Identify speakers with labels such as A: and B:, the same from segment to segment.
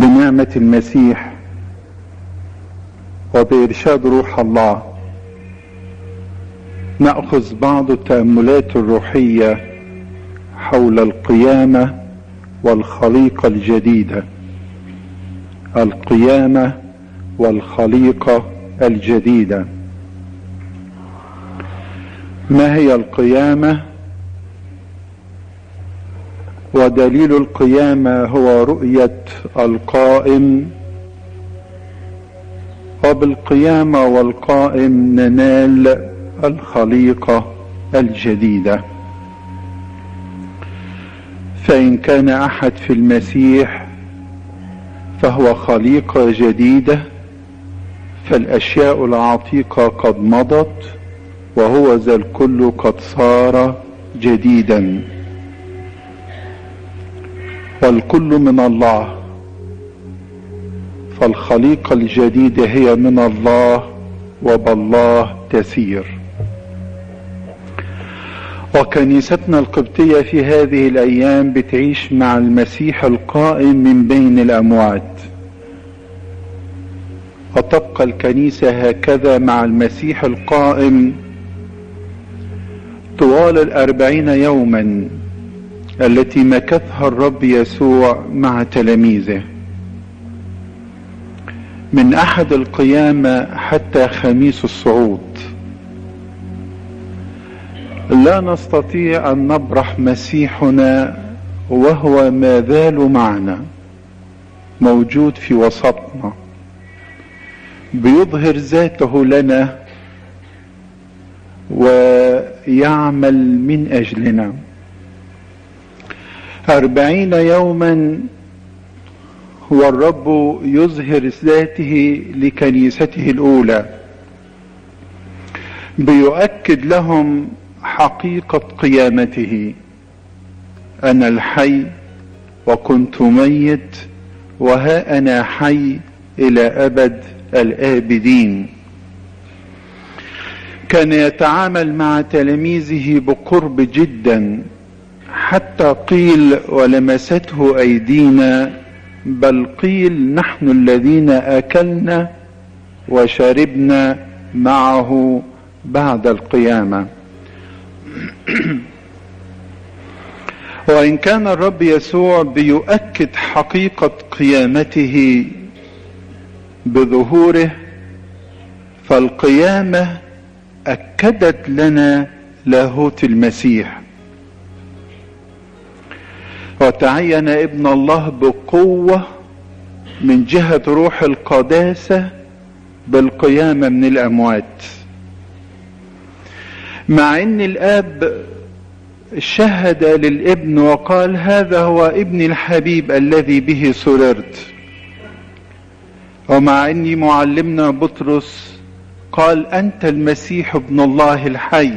A: بنعمة المسيح وبإرشاد روح الله نأخذ بعض التأملات الروحية حول القيامة والخليقة الجديدة. القيامة والخليقة الجديدة. ما هي القيامة؟ ودليل القيامة هو رؤية القائم، وبالقيامة والقائم ننال الخليقة الجديدة. فإن كان أحد في المسيح فهو خليقة جديدة، فالأشياء العتيقة قد مضت وهو ذا الكل قد صار جديدا. والكل من الله، فالخليقة الجديدة هي من الله وبالله تسير. وكنيستنا القبطية في هذه الأيام بتعيش مع المسيح القائم من بين الأموات، وتبقى الكنيسة هكذا مع المسيح القائم طوال 40 يوما التي مكثها الرب يسوع مع تلاميذه، من أحد القيامة حتى خميس الصعود. لا نستطيع أن نبرح مسيحنا وهو ما زال معنا، موجود في وسطنا، بيظهر ذاته لنا ويعمل من أجلنا. 40 يوما هو الرب يظهر ذاته لكنيسته الأولى، بيؤكد لهم حقيقة قيامته: أنا الحي وكنت ميت وها أنا حي إلى أبد الآبدين. كان يتعامل مع تلاميذه بقرب جدا، حتى قيل ولمسته أيدينا، بل قيل نحن الذين أكلنا وشربنا معه بعد القيامة. وإن كان الرب يسوع بيؤكد حقيقة قيامته بظهوره، فالقيامة أكدت لنا لاهوت المسيح، وتعين ابن الله بقوة من جهة روح القداسة بالقيامة من الأموات، مع ان الاب شهد للابن وقال: هذا هو ابني الحبيب الذي به سررت. ومع ان معلمنا بطرس قال: انت المسيح ابن الله الحي.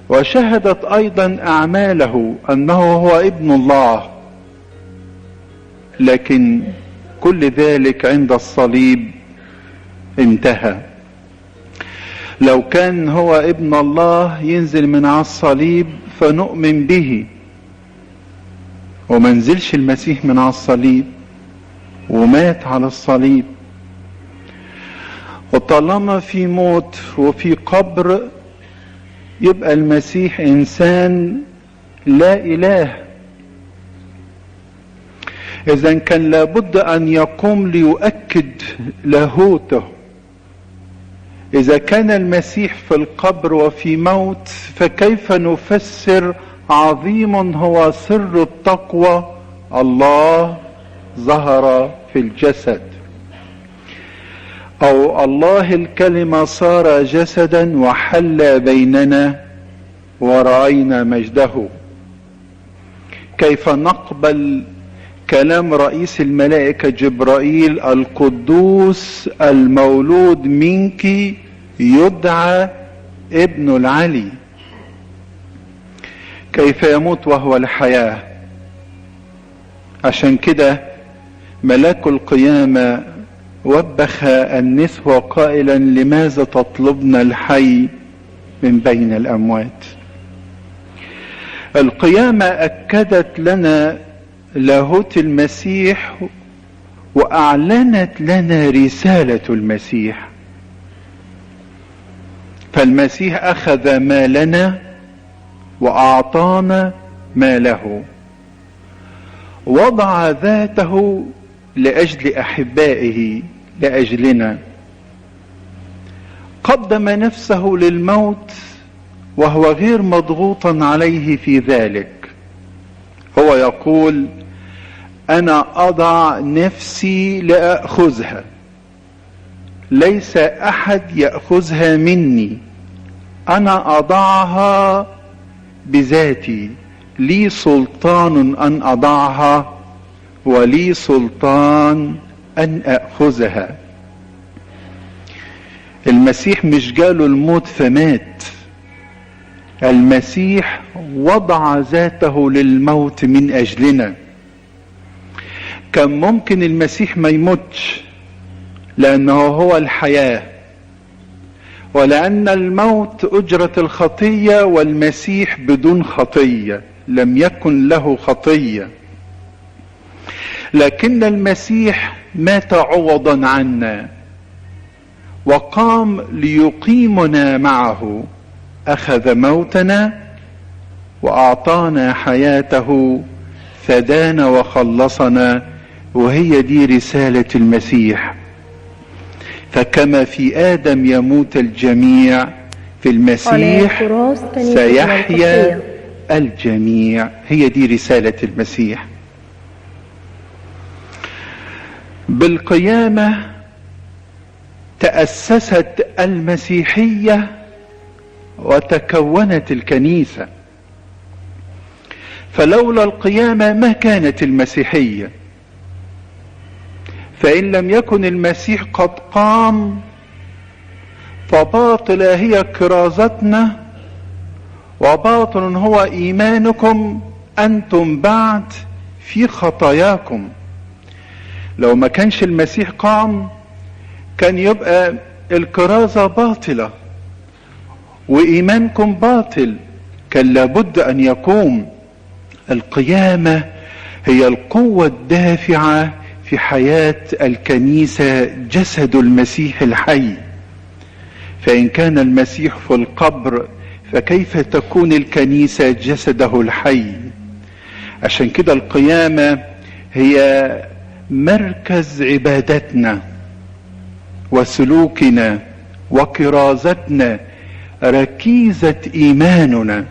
A: وشهدت ايضا اعماله انه هو ابن الله. لكن كل ذلك عند الصليب انتهى. لو كان هو ابن الله ينزل من على الصليب فنؤمن به، وما نزلش المسيح من على الصليب ومات على الصليب. وطالما في موت وفي قبر، يبقى المسيح إنسان لا إله. إذن كان لابد أن يقوم ليؤكد لاهوته. إذا كان المسيح في القبر وفي موت، فكيف نفسر عظيم هو سر التقوى: الله ظهر في الجسد، أو الله الكلمة صار جسدا وحل بيننا ورأينا مجده. كيف نقبل كلام رئيس الملائكة جبرائيل: القدوس المولود منك يدعى ابن العلي؟ كيف يموت وهو الحياة؟ عشان كده ملاك القيامة وبخ النسوة قائلا: لماذا تطلبن الحي من بين الأموات؟ القيامة أكدت لنا لاهوت المسيح وأعلنت لنا رسالة المسيح. فالمسيح أخذ ما لنا وأعطانا ما له، وضع ذاته لأجل أحبائه، لأجلنا، قدم نفسه للموت وهو غير مضغوط عليه في ذلك. هو يقول: أنا أضع نفسي لأخذها، ليس أحد يأخذها مني، أنا أضعها بذاتي، لي سلطان أن أضعها ولي سلطان أن أخذها. المسيح مش جاله الموت فمات، المسيح وضع ذاته للموت من أجلنا. كان ممكن المسيح ما يموتش لأنه هو الحياة، ولأن الموت أجرة الخطية، والمسيح بدون خطية، لم يكن له خطية، لكن المسيح مات عوضا عنا وقام ليقيمنا معه، أخذ موتنا وأعطانا حياته، فدانا وخلصنا. وهي دي رسالة المسيح. فكما في آدم يموت الجميع، في المسيح سيحيا الجميع. هي دي رسالة المسيح. بالقيامة تأسست المسيحية وتكونت الكنيسة، فلولا القيامة ما كانت المسيحية. فإن لم يكن المسيح قد قام فباطلة هي كرازتنا وباطل هو إيمانكم أنتم بعد في خطاياكم. لو ما كانش المسيح قام كان يبقى الكرازة باطلة وإيمانكم باطل، كان لابد أن يقوم. القيامة هي القوة الدافعة في حياة الكنيسة، جسد المسيح الحي. فإن كان المسيح في القبر فكيف تكون الكنيسة جسده الحي؟ عشان كده القيامة هي مركز عبادتنا وسلوكنا وكرازتنا، ركيزة إيماننا،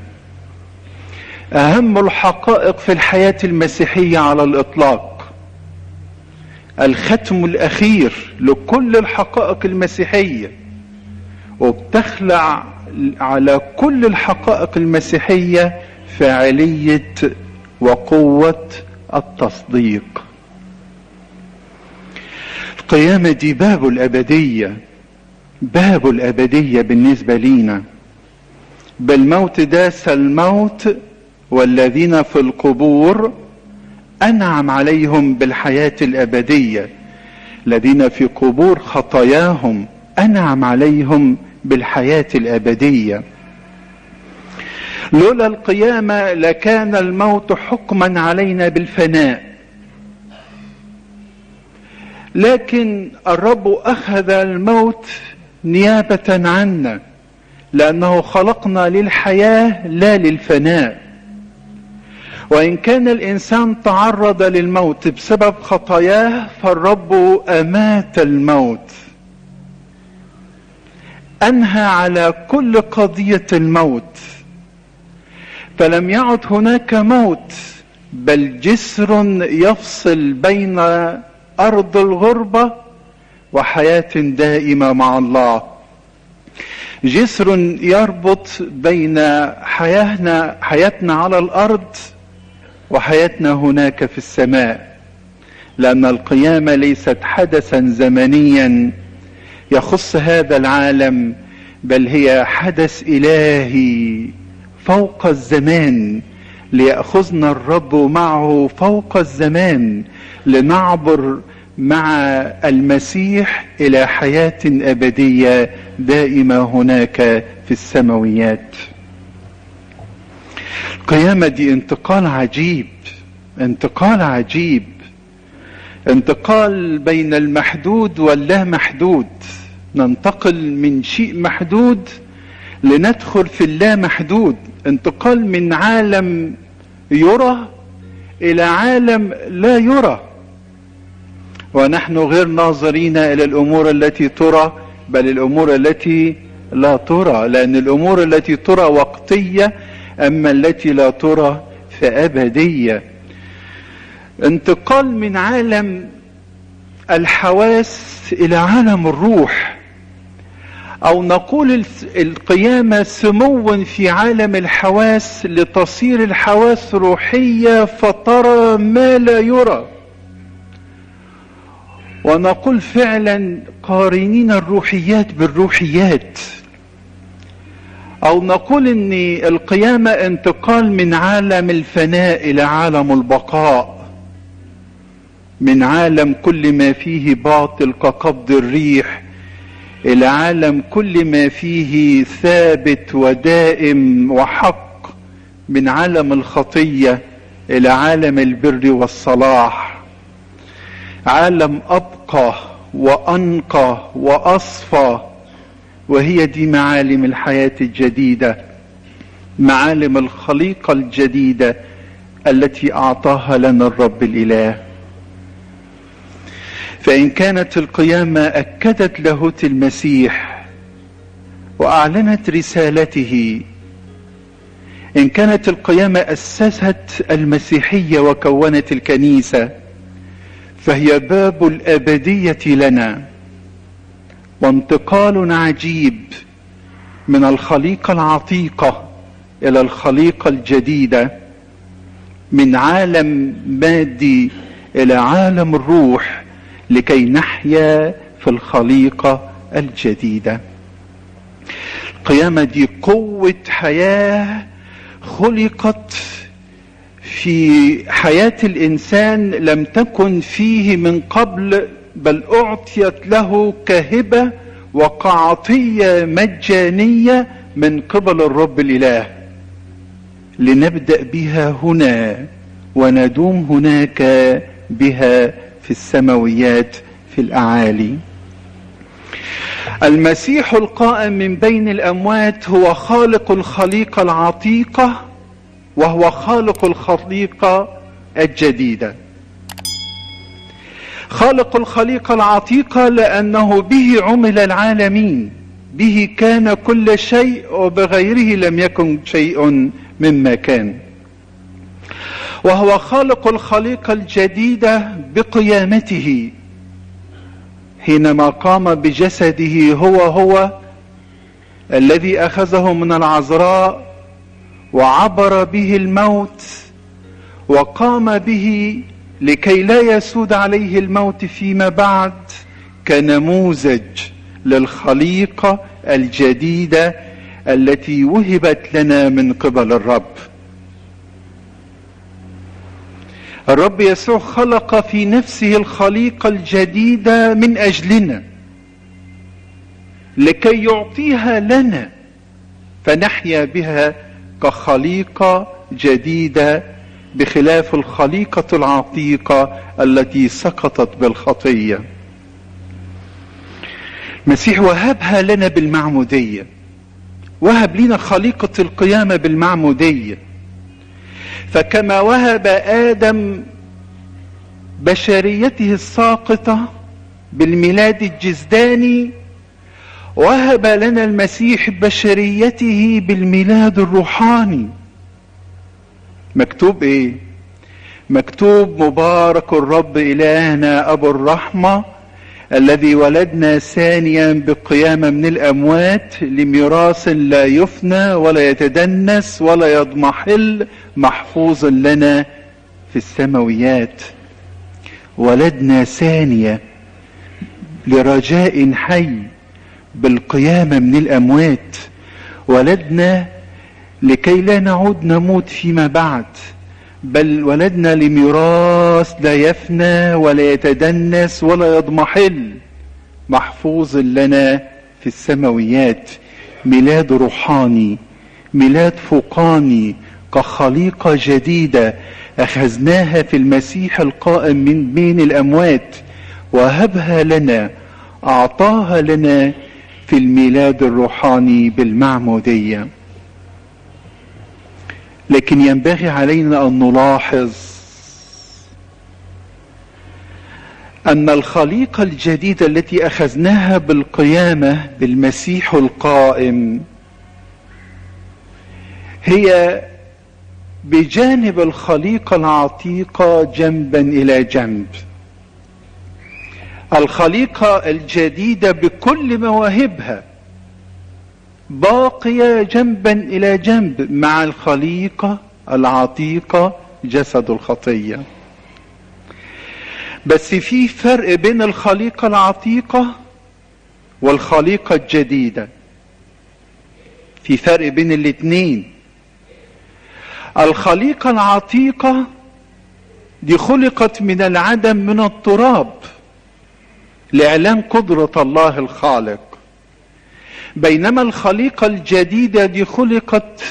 A: أهم الحقائق في الحياة المسيحية على الإطلاق، الختم الأخير لكل الحقائق المسيحية، وبتخلع على كل الحقائق المسيحية فاعلية وقوة التصديق. القيامة دي باب الأبدية، باب الأبدية بالنسبة لينا. بالموت داس الموت، والذين في القبور أنعم عليهم بالحياة الأبدية. الذين في قبور خطاياهم أنعم عليهم بالحياة الأبدية. لولا القيامة لكان الموت حكما علينا بالفناء، لكن الرب أخذ الموت نيابة عنا، لأنه خلقنا للحياة لا للفناء. وإن كان الإنسان تعرض للموت بسبب خطاياه، فالرب أمات الموت، أنهى على كل قضية الموت، فلم يعد هناك موت، بل جسر يفصل بين أرض الغربة وحياة دائمة مع الله. جسر يربط بين حياتنا على الأرض وحياتنا هناك في السماء، لأن القيامة ليست حدثا زمنيا يخص هذا العالم، بل هي حدث إلهي فوق الزمان، ليأخذنا الرب معه فوق الزمان، لنعبر مع المسيح إلى حياة أبدية دائمة هناك في السماويات. القيامة دي انتقال عجيب، انتقال عجيب، انتقال بين المحدود واللا محدود. ننتقل من شيء محدود لندخل في اللا محدود، انتقال من عالم يرى الى عالم لا يرى. ونحن غير ناظرين الى الامور التي ترى، بل الامور التي لا ترى، لان الامور التي ترى وقتية، اما التي لا ترى فابدية. انتقال من عالم الحواس الى عالم الروح، او نقول القيامة سمو في عالم الحواس لتصير الحواس روحية فترى ما لا يرى. ونقول فعلا قارنين الروحيات بالروحيات، او نقول ان القيامة انتقال من عالم الفناء الى عالم البقاء، من عالم كل ما فيه باطل كقبض الريح الى عالم كل ما فيه ثابت ودائم وحق، من عالم الخطية الى عالم البر والصلاح، عالم ابقى وانقى واصفى. وهي دي معالم الحياة الجديدة، معالم الخليقة الجديدة التي اعطاها لنا الرب الاله. فإن كانت القيامة أكدت لاهوت المسيح وأعلنت رسالته، إن كانت القيامة أسست المسيحية وكونت الكنيسة، فهي باب الأبدية لنا، وانتقال عجيب من الخليقة العتيقة إلى الخليقة الجديدة، من عالم مادي إلى عالم الروح، لكي نحيا في الخليقة الجديدة. القيامة دي قوة حياة خلقت في حياة الإنسان، لم تكن فيه من قبل، بل أعطيت له كهبة وكعطية مجانية من قبل الرب الإله، لنبدأ بها هنا وندوم هناك بها في السماويات في الأعالي. المسيح القائم من بين الأموات هو خالق الخليقة العتيقة، وهو خالق الخليقة الجديدة. خالق الخليقة العتيقة لأنه به عمل العالمين، به كان كل شيء وبغيره لم يكن شيء مما كان. وهو خالق الخليقة الجديدة بقيامته، حينما قام بجسده، هو الذي أخذه من العذراء وعبر به الموت وقام به لكي لا يسود عليه الموت فيما بعد، كنموذج للخليقة الجديدة التي وهبت لنا من قبل الرب. الرب يسوع خلق في نفسه الخليقة الجديدة من أجلنا، لكي يعطيها لنا فنحيا بها كخليقة جديدة، بخلاف الخليقة العتيقة التي سقطت بالخطية. المسيح وهبها لنا بالمعمودية، وهب لنا خليقة القيامة بالمعمودية. فكما وهب آدم بشريته الساقطة بالميلاد الجسداني، وهب لنا المسيح بشريته بالميلاد الروحاني. مكتوب ايه؟ مكتوب: مبارك الرب إلهنا أبو الرحمة الذي ولدنا ثانيا بالقيامة من الأموات لميراث لا يفنى ولا يتدنس ولا يضمحل، محفوظ لنا في السماويات. ولدنا ثانية لرجاء حي بالقيامة من الأموات. ولدنا لكي لا نعود نموت فيما بعد، بل ولدنا لميراث لا يفنى ولا يتدنس ولا يضمحل، محفوظ لنا في السماويات. ميلاد روحاني، ميلاد فوقاني، كخليقة جديدة أخذناها في المسيح القائم من بين الأموات، وهبها لنا، أعطاها لنا في الميلاد الروحاني بالمعمودية. لكن ينبغي علينا أن نلاحظ أن الخليقة الجديدة التي أخذناها بالقيامة بالمسيح القائم هي بجانب الخليقة العتيقة جنبا إلى جنب. الخليقة الجديدة بكل مواهبها باقية جنبا إلى جنب مع الخليقة العتيقة جسد الخطية. بس في فرق بين الخليقة العتيقة والخليقة الجديدة، في فرق بين الاتنين. الخليقة العتيقة دي خلقت من العدم، من التراب، لإعلان قدرة الله الخالق. بينما الخليقة الجديدة دي خلقت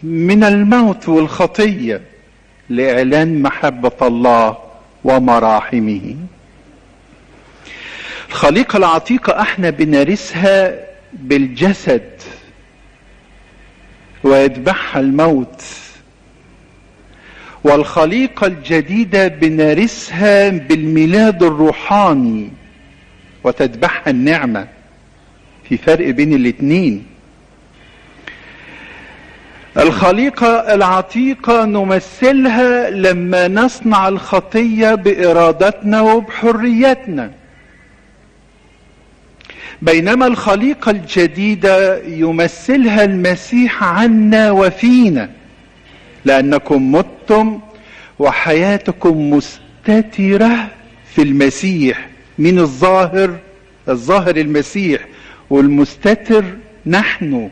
A: من الموت والخطية لإعلان محبة الله ومراحمه. الخليقة العتيقة احنا بنرثها بالجسد ويتبعها الموت، والخليقة الجديدة بنرثها بالميلاد الروحاني وتتبعها النعمة. في فرق بين الاتنين. الخليقة العتيقة نمثلها لما نصنع الخطية بإرادتنا وبحريتنا، بينما الخليقة الجديدة يمثلها المسيح عنا وفينا، لأنكم متم وحياتكم مستترة في المسيح. من الظاهر المسيح، والمستتر نحن،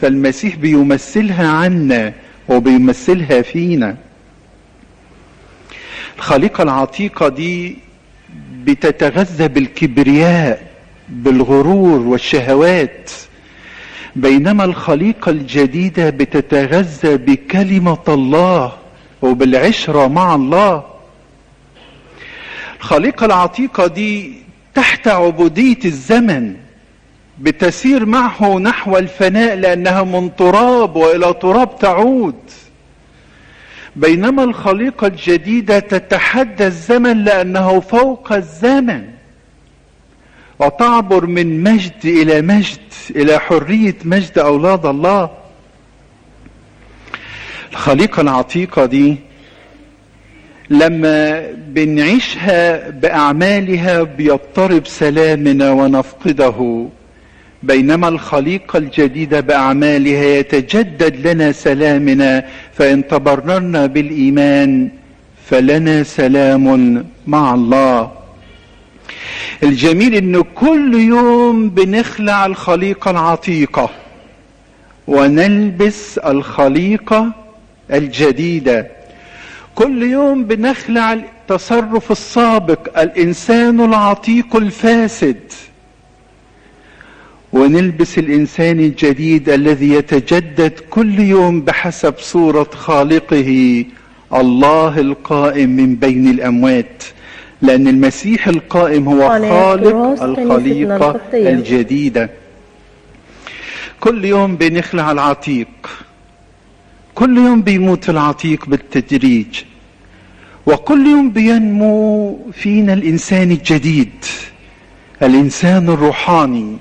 A: فالمسيح بيمثلها عنا وبيمثلها فينا. الخليقة العتيقة دي بتتغذى بالكبرياء، بالغرور والشهوات، بينما الخليقة الجديدة بتتغذى بكلمة الله وبالعشرة مع الله. الخليقة العتيقة دي تحت عبودية الزمن، بتسير معه نحو الفناء لأنها من تراب وإلى تراب تعود، بينما الخليقة الجديدة تتحدى الزمن لأنه فوق الزمن، وتعبر من مجد إلى مجد، إلى حرية مجد أولاد الله. الخليقة العتيقة دي لما بنعيشها بأعمالها بيضطرب سلامنا ونفقده، بينما الخليقة الجديدة بأعمالها يتجدد لنا سلامنا، فإن تبررنا بالإيمان فلنا سلام مع الله. الجميل إن كل يوم بنخلع الخليقة العتيقة ونلبس الخليقة الجديدة. كل يوم بنخلع التصرف السابق، الإنسان العتيق الفاسد، ونلبس الإنسان الجديد الذي يتجدد كل يوم بحسب صورة خالقه الله القائم من بين الأموات، لأن المسيح القائم هو خالق الخليقة الجديدة. كل يوم بنخلع العتيق، كل يوم بيموت العتيق بالتدريج، وكل يوم بينمو فينا الإنسان الجديد، الإنسان الروحاني،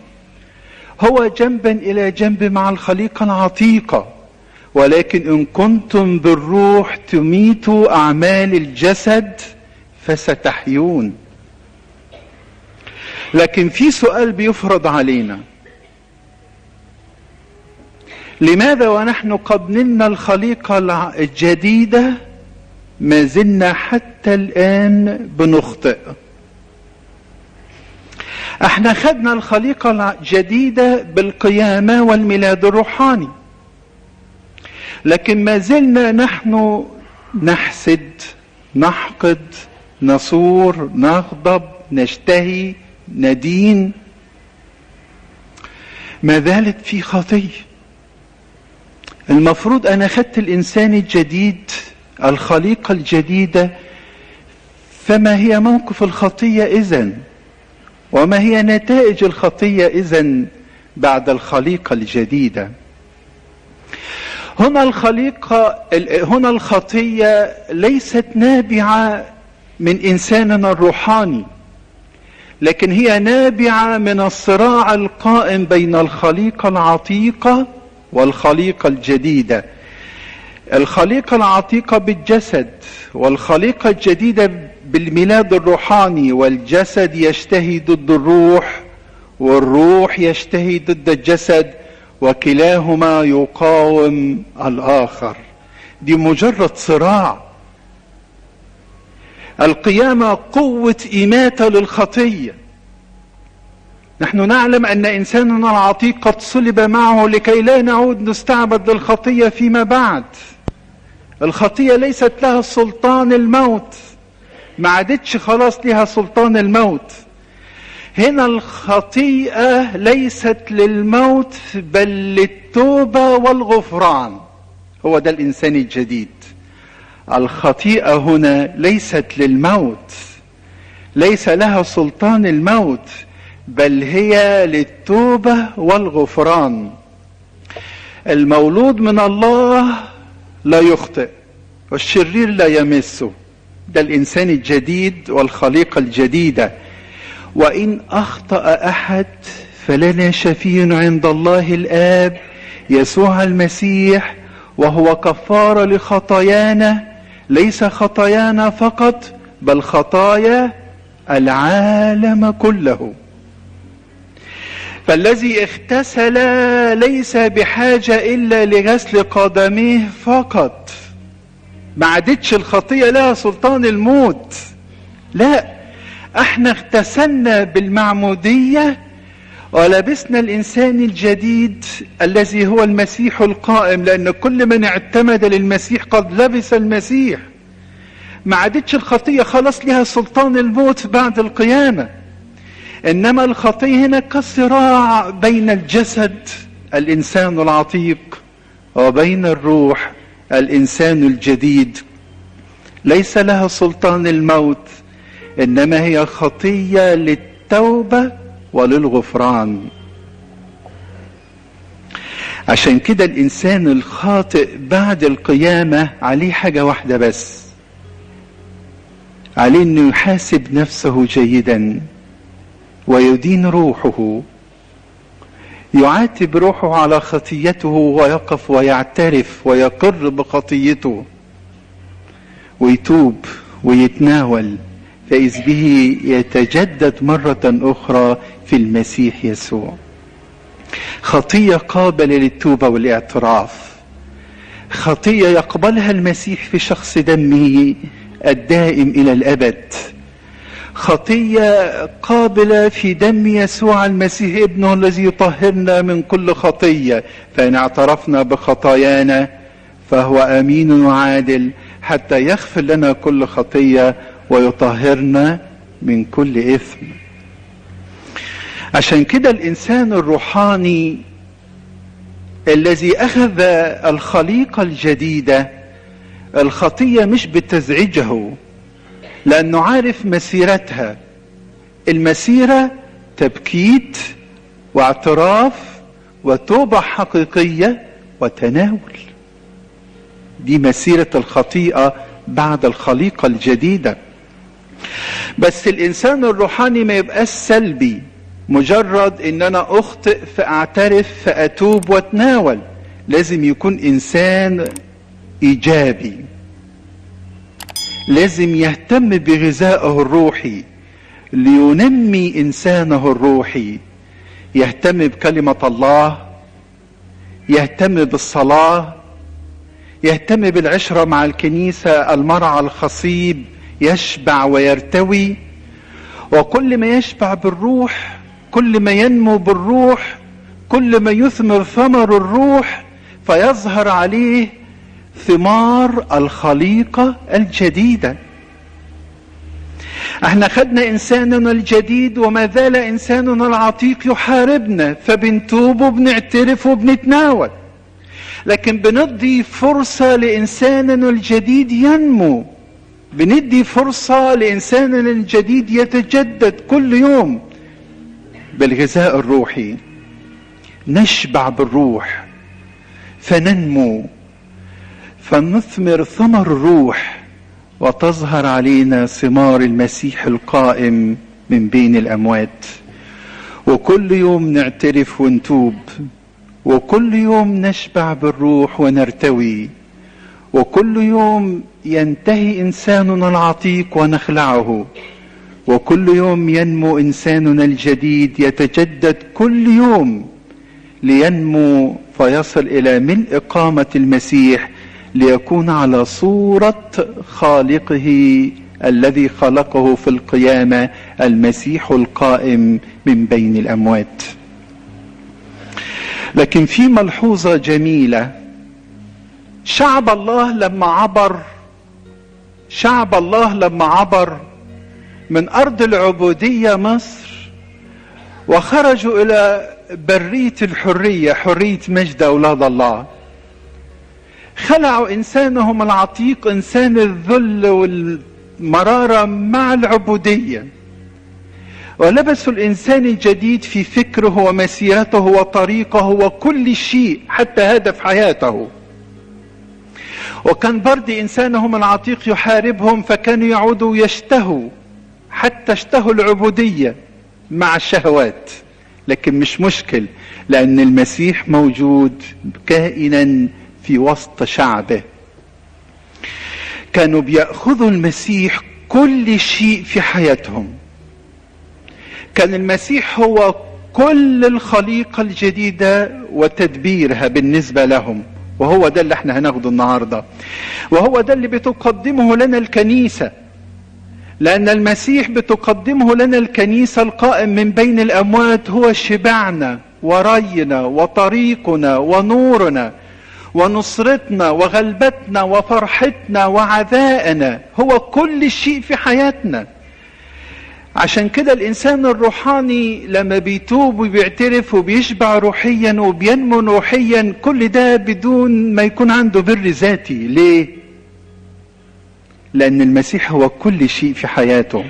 A: هو جنبا إلى جنب مع الخليقة العتيقة. ولكن إن كنتم بالروح تميتوا أعمال الجسد فستحيون. لكن في سؤال بيفرض علينا: لماذا ونحن قد نلنا الخليقة الجديدة ما زلنا حتى الآن بنخطئ؟ احنا خدنا الخليقة الجديدة بالقيامة والميلاد الروحاني، لكن ما زلنا نحن نحسد، نحقد، نصور، نغضب، نشتهي، ندين. ما زالت في خطية. المفروض انا خدت الانسان الجديد، الخليقة الجديدة، فما هي موقف الخطية اذن؟ وما هي نتائج الخطية اذن بعد الخليقة الجديدة؟ هنا الخطية ليست نابعة من انساننا الروحاني، لكن هي نابعة من الصراع القائم بين الخليقة العتيقة والخليقة الجديدة. الخليقة العتيقة بالجسد، والخليقة الجديدة بالميلاد الروحاني، والجسد يشتهي ضد الروح، والروح يشتهي ضد الجسد، وكلاهما يقاوم الآخر. دي مجرد صراع. القيامة قوة إماتة للخطية. نحن نعلم أن إنساننا العتيق قد صلب معه لكي لا نعود نستعبد للخطية فيما بعد. الخطية ليست لها سلطان الموت، ما عادتش خلاص لها سلطان الموت. هنا الخطيئة ليست للموت بل للتوبة والغفران. هو ده الإنسان الجديد. الخطيئة هنا ليست للموت، ليس لها سلطان الموت، بل هي للتوبة والغفران. المولود من الله لا يخطئ والشرير لا يمسه. ده الإنسان الجديد والخليقة الجديدة. وإن أخطأ أحد فلنا شفيع عند الله الآب، يسوع المسيح، وهو كفارة لخطايانا، ليس خطايانا فقط بل خطايا العالم كله. فالذي اغتسل ليس بحاجة إلا لغسل قدميه فقط. ما عادتش الخطية لها سلطان الموت، لا، احنا اغتسلنا بالمعمودية ولبسنا الإنسان الجديد الذي هو المسيح القائم، لأن كل من اعتمد للمسيح قد لبس المسيح. ما عادتش الخطية خلاص لها سلطان الموت بعد القيامة. إنما الخطية هنا كصراع بين الجسد الإنسان العتيق وبين الروح الإنسان الجديد. ليس لها سلطان الموت، إنما هي خطية للتوبة وللغفران. عشان كده الإنسان الخاطئ بعد القيامة عليه حاجة واحدة بس، عليه أنه يحاسب نفسه جيدا ويدين روحه، يعاتب روحه على خطيته ويقف ويعترف ويقر بخطيته ويتوب ويتناول، فإذ به يتجدد مرة أخرى في المسيح يسوع. خطية قابلة للتوبة والاعتراف، خطية يقبلها المسيح في شخص دمه الدائم إلى الأبد، خطية قابلة في دم يسوع المسيح ابنه الذي يطهرنا من كل خطية. فإن اعترفنا بخطايانا فهو أمين وعادل حتى يغفر لنا كل خطية ويطهرنا من كل إثم. عشان كده الإنسان الروحاني الذي أخذ الخليقة الجديدة، الخطية مش بتزعجه، لأنه عارف مسيرتها. المسيرة تبكيت واعتراف وتوبة حقيقية وتناول. دي مسيرة الخطيئة بعد الخليقة الجديدة. بس الإنسان الروحاني ما يبقاش سلبي، مجرد إن أنا أخطئ فأعترف فأتوب وأتناول. لازم يكون إنسان إيجابي، لازم يهتم بغذائه الروحي لينمي إنسانه الروحي، يهتم بكلمة الله، يهتم بالصلاة، يهتم بالعشرة مع الكنيسة، المرعى الخصيب، يشبع ويرتوي. وكل ما يشبع بالروح، كل ما ينمو بالروح، كل ما يثمر ثمر الروح، فيظهر عليه ثمار الخليقة الجديدة. احنا خدنا انساننا الجديد وما زال انساننا العتيق يحاربنا، فبنتوب وبنعترف وبنتناول. لكن بندي فرصة لإنساننا الجديد ينمو، بندي فرصة لإنساننا الجديد يتجدد كل يوم بالغذاء الروحي. نشبع بالروح فننمو، فنثمر ثمر الروح، وتظهر علينا ثمار المسيح القائم من بين الأموات. وكل يوم نعترف ونتوب، وكل يوم نشبع بالروح ونرتوي، وكل يوم ينتهي إنساننا العتيق ونخلعه، وكل يوم ينمو إنساننا الجديد يتجدد كل يوم لينمو فيصل إلى ملء قامة المسيح، ليكون على صورة خالقه الذي خلقه في القيامة، المسيح القائم من بين الأموات. لكن في ملحوظة جميلة، شعب الله لما عبر من أرض العبودية مصر وخرجوا إلى برية الحرية، حرية مجد أولاد الله، خلعوا إنسانهم العتيق، إنسان الذل والمرارة مع العبودية، ولبسوا الإنسان الجديد في فكره ومسيرته وطريقه وكل شيء حتى هدف حياته. وكان برضه إنسانهم العتيق يحاربهم، فكانوا يعودوا يشتهوا، حتى اشتهوا العبودية مع الشهوات. لكن مش مشكل، لأن المسيح موجود كائنا في وسط شعبه. كانوا بيأخذوا المسيح كل شيء في حياتهم. كان المسيح هو كل الخليقة الجديدة وتدبيرها بالنسبة لهم، وهو ده اللي احنا هناخده النهاردة، وهو ده اللي بتقدمه لنا الكنيسة. لأن المسيح بتقدمه لنا الكنيسة القائم من بين الأموات، هو شبعنا ورينا وطريقنا ونورنا ونصرتنا وغلبتنا وفرحتنا وعذائنا، هو كل شيء في حياتنا. عشان كده الإنسان الروحاني لما بيتوب وبيعترف وبيشبع روحيا وبينمو روحيا، كل ده بدون ما يكون عنده بر ذاتي. ليه؟ لأن المسيح هو كل شيء في حياته.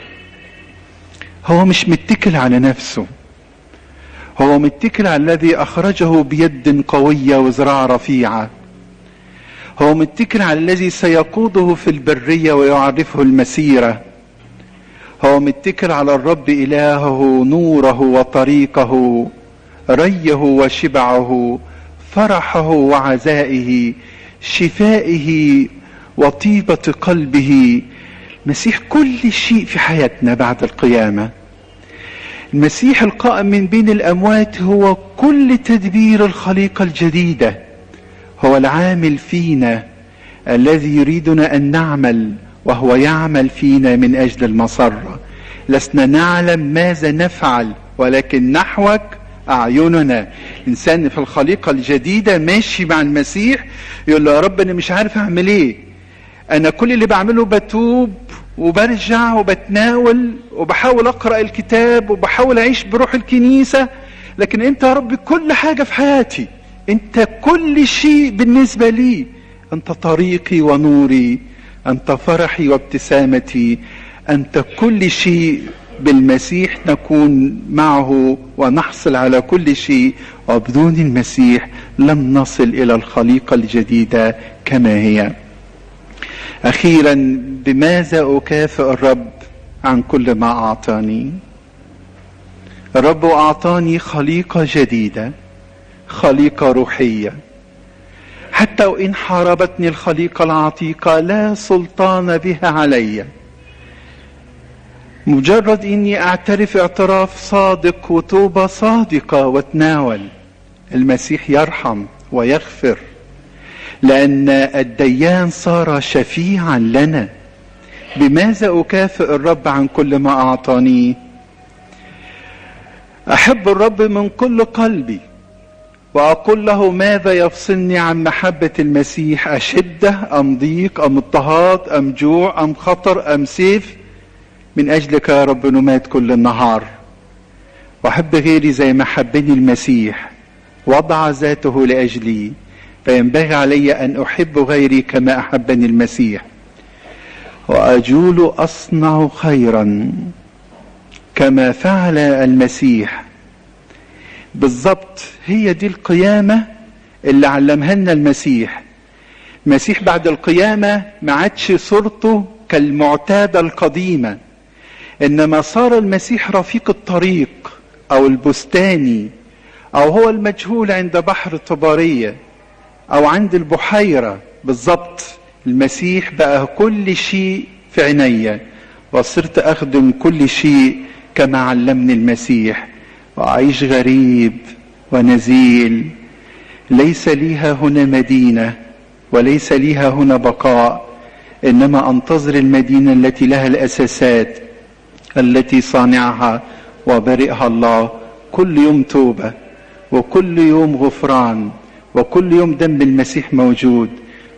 A: هو مش متكل على نفسه، هو متكل على الذي أخرجه بيد قوية وذراع رفيعة. هو متكل على الذي سيقوده في البرية ويعرفه المسيرة. هو متكل على الرب إلهه، نوره وطريقه، ريه وشبعه، فرحه وعزائه، شفائه وطيبة قلبه. المسيح كل شيء في حياتنا بعد القيامة. المسيح القائم من بين الأموات هو كل تدبير الخليقة الجديدة، هو العامل فينا الذي يريدنا أن نعمل، وهو يعمل فينا من أجل المسرة. لسنا نعلم ماذا نفعل، ولكن نحوك أعيننا. إنسان في الخليقة الجديدة ماشي مع المسيح يقول له: يا رب أنا مش عارف أعمل إيه، أنا كل اللي بعمله بتوب وبرجع وبتناول وبحاول أقرأ الكتاب وبحاول أعيش بروح الكنيسة، لكن أنت يا رب كل حاجة في حياتي، أنت كل شيء بالنسبة لي، أنت طريقي ونوري، أنت فرحي وابتسامتي، أنت كل شيء. بالمسيح نكون معه ونحصل على كل شيء، وبدون المسيح لم نصل إلى الخليقة الجديدة كما هي. أخيرا، بماذا أكافئ الرب عن كل ما أعطاني؟ الرب أعطاني خليقة جديدة، خليقة روحية. حتى وإن حاربتني الخليقة العتيقة لا سلطان بها علي. مجرد إني أعترف اعتراف صادق وتوبة صادقة وتناول، المسيح يرحم ويغفر، لأن الديان صار شفيعا لنا. بماذا أكافئ الرب عن كل ما أعطاني؟ أحب الرب من كل قلبي، وأقول له: ماذا يفصلني عن محبة المسيح؟ أشدة أم ضيق أم اضطهاد أم جوع أم خطر أم سيف؟ من أجلك يا رب نمات كل النهار. وأحب غيري زي ما حبني المسيح، وضع ذاته لأجلي. فينبغي علي أن أحب غيري كما أحبني المسيح، وأجول أصنع خيرا كما فعل المسيح. بالضبط هي دي القيامة اللي علمها لنا المسيح. المسيح بعد القيامة ما عادش صورته كالمعتادة القديمة، إنما صار المسيح رفيق الطريق أو البستاني، أو هو المجهول عند بحر طبرية أو عند البحيرة. بالضبط المسيح بقى كل شيء في عينيا، وصرت أخدم كل شيء كما علمني المسيح، وأعيش غريب ونزيل. ليس ليها هنا مدينة وليس ليها هنا بقاء، إنما أنتظر المدينة التي لها الأساسات، التي صانعها وبارئها الله. كل يوم توبة، وكل يوم غفران، وكل يوم دم المسيح موجود.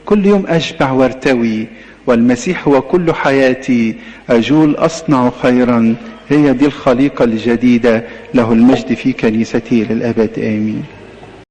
A: كل يوم أشبع وارتوي، والمسيح هو كل حياتي. أجول أصنع خيرا. هي دي الخليقة الجديدة، له المجد في كنيسته للأبد آمين.